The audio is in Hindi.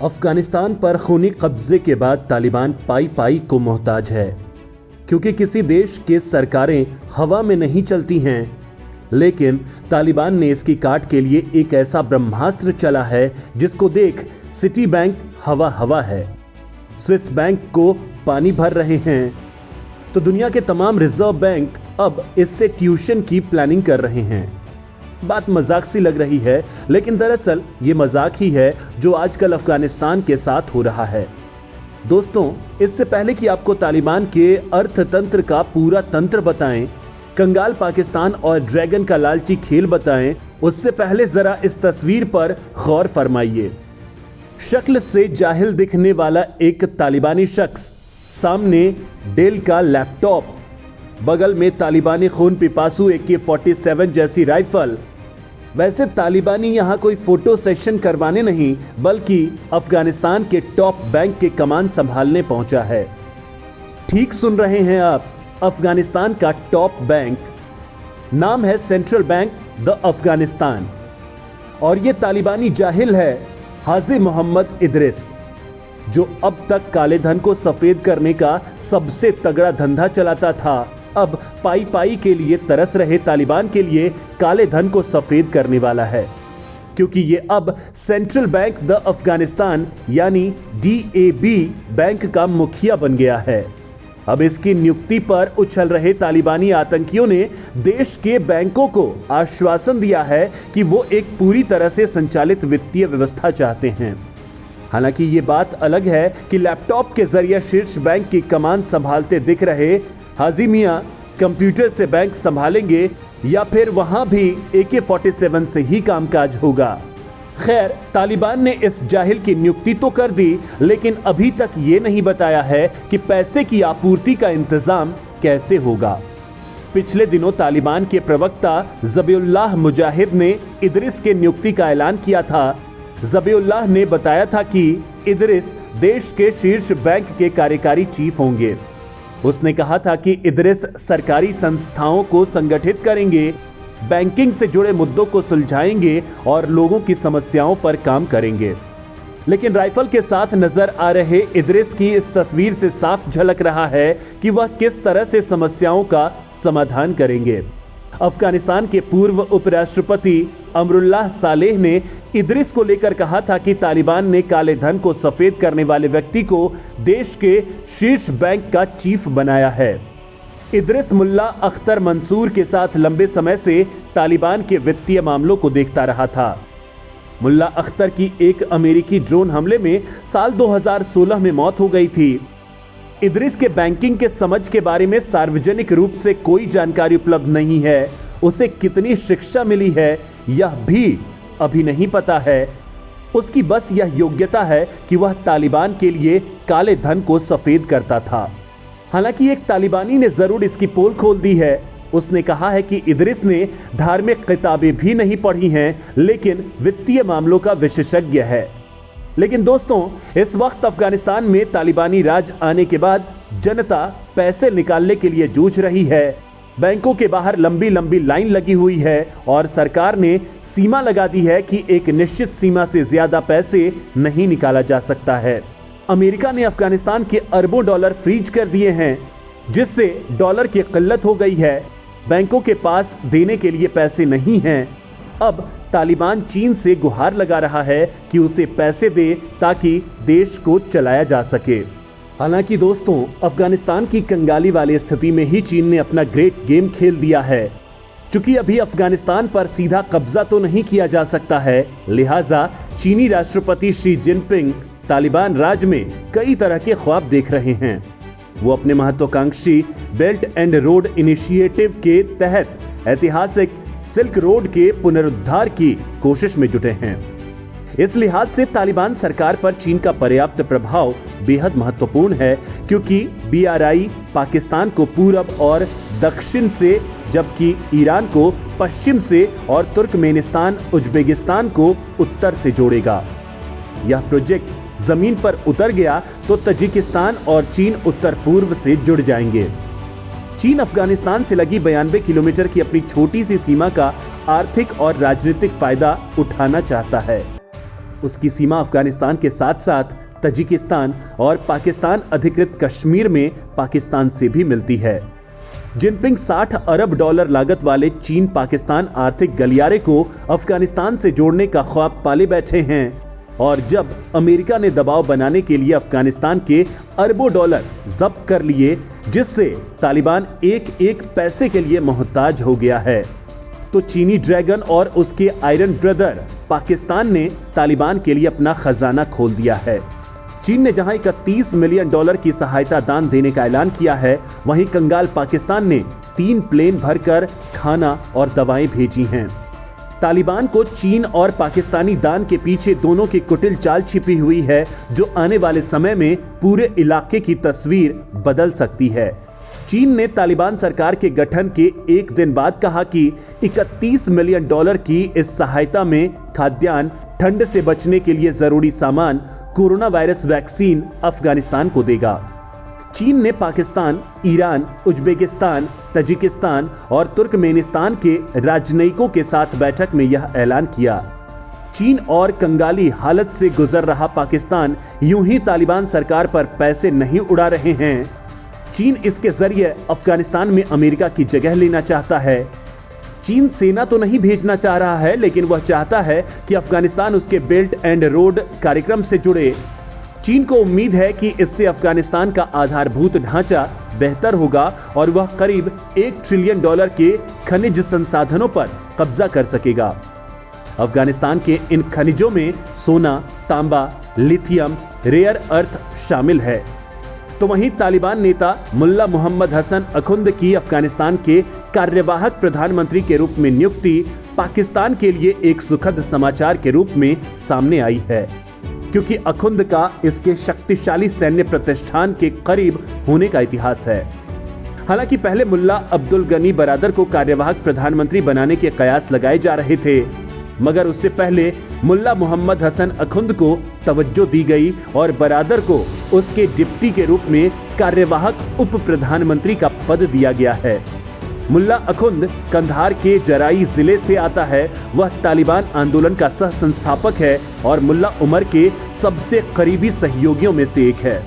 अफगानिस्तान पर खूनी कब्जे के बाद तालिबान पाई पाई को मोहताज है, क्योंकि किसी देश के सरकारें हवा में नहीं चलती हैं, लेकिन तालिबान ने इसकी काट के लिए एक ऐसा ब्रह्मास्त्र चला है जिसको देख सिटी बैंक हवा हवा है, स्विस बैंक को पानी भर रहे हैं, तो दुनिया के तमाम रिजर्व बैंक अब इससे ट्यूशन की प्लानिंग कर रहे हैं। बात मजाक सी लग रही है, लेकिन दरअसल ये मजाक ही है जो आजकल अफगानिस्तान के साथ हो रहा है। दोस्तों, इससे पहले कि आपको तालिबान के अर्थतंत्र का पूरा तंत्र बताएं, कंगाल पाकिस्तान और ड्रैगन का लालची खेल बताएं, उससे पहले जरा इस तस्वीर पर गौर फरमाइए। शक्ल से जाहिल दिखने वाला एक तालिबानी शख्स, सामने डेल का लैपटॉप, बगल में तालिबानी खून पिपासू AK-47 जैसी राइफल। वैसे तालिबानी यहाँ कोई फोटो सेशन करवाने नहीं, बल्कि अफगानिस्तान के टॉप बैंक के कमान संभालने पहुंचा है। ठीक सुन रहे हैं आप, अफगानिस्तान का टॉप बैंक। नाम है सेंट्रल बैंक द अफगानिस्तान, और ये तालिबानी जाहिल है हाजी मोहम्मद इदरिस, जो अब तक काले धन को सफेद करने का सबसे तगड़ा धंधा चलाता था। अब पाई पाई के लिए तरस रहे तालिबान के लिए काले धन को सफेद करने वाला है, क्योंकि ये अब सेंट्रल बैंक द अफगानिस्तान यानी DAB बैंक का मुखिया बन गया है। अब इसकी नियुक्ति पर उछल रहे तालिबानी आतंकियों ने देश के बैंकों को आश्वासन दिया है कि वो एक पूरी तरह से संचालित वित्तीय व्यवस्था चाहते हैं। हालांकि ये बात अलग है कि लैपटॉप के जरिए शीर्ष बैंक की कमान संभालते दिख रहे हाजी मियां कंप्यूटर से बैंक संभालेंगे या फिर वहां भी AK-47 से ही कामकाज होगा। खैर, तालिबान ने इस जाहिल की नियुक्ति तो कर दी, लेकिन अभी तक ये नहीं बताया है कि पैसे की आपूर्ति का इंतजाम कैसे होगा। पिछले दिनों तालिबान के प्रवक्ता ज़बीउल्लाह मुजाहिद ने इदरिस के नियुक्ति का ऐलान किया था। ज़बीउल्लाह ने बताया था कि इदरिस देश के शीर्ष बैंक के कार्यकारी चीफ होंगे। उसने कहा था कि इदरिस सरकारी संस्थाओं को संगठित करेंगे, बैंकिंग से जुड़े मुद्दों को सुलझाएंगे और लोगों की समस्याओं पर काम करेंगे। लेकिन राइफल के साथ नजर आ रहे इदरिस की इस तस्वीर से साफ झलक रहा है कि वह किस तरह से समस्याओं का समाधान करेंगे। अफगानिस्तान के पूर्व उपराष्ट्रपति अमरुल्लाह सालेह ने इदरिस को लेकर कहा था कि तालिबान ने काले धन को सफेद करने वाले व्यक्ति को देश के शीर्ष बैंक का चीफ बनाया है। इदरिस मुल्ला अख्तर मंसूर के साथ लंबे समय से तालिबान के वित्तीय मामलों को देखता रहा था। मुल्ला अख्तर की एक अमेरिकी ड्रोन हमले में साल 2016 में मौत हो गई थी। इदरिस के बैंकिंग के समझ के बारे में सार्वजनिक रूप से कोई जानकारी उपलब्ध नहीं है। उसे कितनी शिक्षा मिली है यह भी अभी नहीं पता है। उसकी बस यह योग्यता है कि वह तालिबान के लिए काले धन को सफेद करता था। हालांकि एक तालिबानी ने जरूर इसकी पोल खोल दी है। उसने कहा है कि इदरिस ने धार्मिक किताबें भी नहीं पढ़ी हैं, लेकिन वित्तीय मामलों का विशेषज्ञ है। लेकिन दोस्तों, इस वक्त अफगानिस्तान में तालिबानी राज आने के बाद जनता पैसे निकालने के लिए जूझ रही है। बैंकों के बाहर लंबी लंबी लाइन लगी हुई है और सरकार ने सीमा लगा दी है कि एक निश्चित सीमा से ज्यादा पैसे नहीं निकाला जा सकता है। अमेरिका ने अफगानिस्तान के अरबों डॉलर फ्रीज कर दिए हैं, जिससे डॉलर की किल्लत हो गई है। बैंकों के पास देने के लिए पैसे नहीं हैं। अब तालिबान चीन से गुहार लगा रहा है कि उसे पैसे दे ताकि देश को चलाया जा सके। हालांकि दोस्तों, अफगानिस्तान की कंगाली वाली स्थिति में ही चीन ने अपना ग्रेट गेम खेल दिया है। चूंकि अभी अफगानिस्तान पर सीधा कब्जा तो नहीं किया जा सकता है, लिहाजा चीनी राष्ट्रपति शी जिनपिंग तालिबान राज में कई तरह के ख्वाब देख रहे हैं। वो अपने महत्वाकांक्षी बेल्ट एंड रोड इनिशिएटिव के तहत ऐतिहासिक सिल्क रोड के पुनरुद्धार की कोशिश में जुटे हैं। इस लिहाज से तालिबान सरकार पर चीन का पर्याप्त प्रभाव बेहद महत्वपूर्ण है, क्योंकि BRI पाकिस्तान को पूरब और दक्षिण से, जबकि ईरान को पश्चिम से और तुर्कमेनिस्तान उज्बेकिस्तान को उत्तर से जोड़ेगा। यह प्रोजेक्ट जमीन पर उतर गया तो तजिकिस्तान और चीन उत्तर पूर्व से जुड़ जाएंगे। चीन अफगानिस्तान से लगी 92 किलोमीटर की अपनी छोटी सी सीमा का आर्थिक और राजनीतिक फायदा उठाना चाहता है। उसकी सीमा अफगानिस्तान के साथ साथ तजिकिस्तान और पाकिस्तान अधिकृत कश्मीर में पाकिस्तान से भी मिलती है। जिनपिंग 60 अरब डॉलर लागत वाले चीन पाकिस्तान आर्थिक गलियारे को अफगानिस्तान से जोड़ने का ख्वाब पाले बैठे हैं और जब अमेरिका ने दबाव बनाने के लिए अफगानिस्तान के अरबों डॉलर जब्त कर लिए, जिससे तालिबान एक एक पैसे के लिए मोहताज हो गया है, तो चीनी ड्रैगन और उसके आयरन ब्रदर पाकिस्तान ने तालिबान के लिए अपना खजाना खोल दिया है। चीन ने जहां 31 मिलियन डॉलर की सहायता दान देने का ऐलान किया है, वहीं कंगाल पाकिस्तान ने 3 प्लेन भरकर खाना और दवाएं भेजी हैं। तालिबान को चीन और पाकिस्तानी दान के पीछे दोनों की कुटिल चाल छिपी हुई है, जो आने वाले समय में पूरे इलाके की तस्वीर बदल सकती है। चीन ने तालिबान सरकार के गठन के एक दिन बाद कहा कि 31 मिलियन डॉलर की इस सहायता में खाद्यान्न, ठंड से बचने के लिए जरूरी सामान, कोरोना वायरस वैक्सीन अफगानिस्तान को देगा। चीन ने पाकिस्तान, ईरान, उज्बेकिस्तान, तजिकिस्तान और तुर्कमेनिस्तान के राजनयिकों के साथ बैठक में यह ऐलान किया। चीन और कंगाली हालत से गुजर रहा पाकिस्तान यूं ही तालिबान सरकार पर पैसे नहीं उड़ा रहे हैं। चीन इसके जरिए अफगानिस्तान में अमेरिका की जगह लेना चाहता है। चीन सेना तो नहीं भेजना चाह रहा है, लेकिन वह चाहता है कि अफगानिस्तान उसके बेल्ट एंड रोड कार्यक्रम से जुड़े। चीन को उम्मीद है कि इससे अफगानिस्तान का आधारभूत ढांचा बेहतर होगा और वह करीब $1 ट्रिलियन के खनिज संसाधनों पर कब्जा कर सकेगा। अफगानिस्तान के इन खनिजों में सोना, तांबा, लिथियम, रेयर अर्थ शामिल है। तो वहीं तालिबान नेता मुल्ला मोहम्मद हसन अखुंद की अफगानिस्तान के कार्यवाहक प्रधानमंत्री के रूप में नियुक्ति पाकिस्तान के लिए एक सुखद समाचार के रूप में सामने आई है, क्योंकि अखुंद का इसके शक्तिशाली सैन्य प्रतिष्ठान के करीब होने का इतिहास है। हालांकि पहले मुल्ला अब्दुल गनी बरादर को कार्यवाहक प्रधानमंत्री बनाने के कयास लगाए जा रहे थे, मगर उससे पहले मुल्ला मोहम्मद हसन अखुंद को तवज्जो दी गई और बरादर को उसके डिप्टी के रूप में कार्यवाहक उप प्रधानमंत्री का पद दिया गया है। मुल्ला अखुंद कंधार के जराई जिले से आता है। वह तालिबान आंदोलन का सह संस्थापक है और मुल्ला उमर के सबसे करीबी सहयोगियों में से एक है।